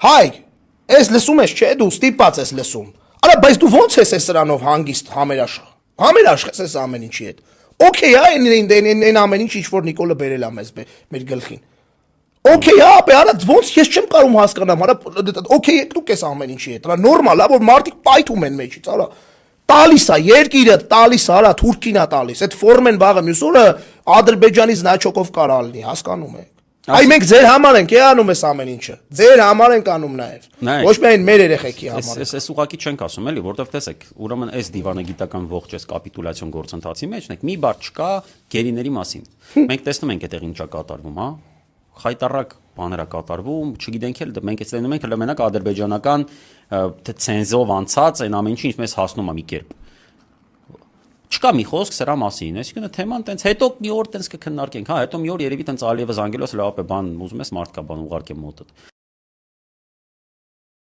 Հայ, ես լսում ես, չէ, դու ստիպված ես լսում։ Արա, բայց դու ո՞նց ես սրանով հանգիստ համերաշխ։ Համերաշխ ես ամեն ինչի հետ։ Okay, այն ամեն ինչ ինչ որ Նիկոլը բերել է մեզ մեր գլխին։ Okay, արա ոնց ես չեմ կարող հասկանամ, արա okay, դուք ես ամեն ինչի հետ։ Արա նորմալ է, որ մարդիկ պայթում են մեջից, արա։ Տալիս է, երկիրը տալիս, արա Թուրքին է տալիս։ Այդ ֆորմեն բաղը մյուս օրը Ադրբեջանից Նաչոկով կարա լինի, հասկանում եք։ Այ մենք ձեր համար ենք անում այս ամեն ինչը։ Ձեր համար ենք անում նաև։ Ոչ միայն մեր երեխեքի համար։ Այս ուղղակի չենք ասում էլի, որովհետև տեսեք, ուրեմն այս դիվանագիտական ողջ այս կապիտուլյացիոն գործընթացի մեջ մի բառ չկա գերիների մասին։ Մենք տեսնում ենք այդտեղ ինչա կատարվում, հա։ Խայտարակ բաներ է կատարվում, չգիտենք էլ մենք էս լինում ենք հələ մենակ ադրբեջանական ցենզով անցած այն ամեն ինչը մեզ հասնում է մի կերպ։ Չկա մի խոսք սրա մասին, այսինքն թեման տենց հետո մի օր տենց կքննարկենք, հա, հետո մի օր երևի տենց ալիևը զանգելոս լավ է բան ուզում ես մարդկա բան ուղարկեմ մոտդ։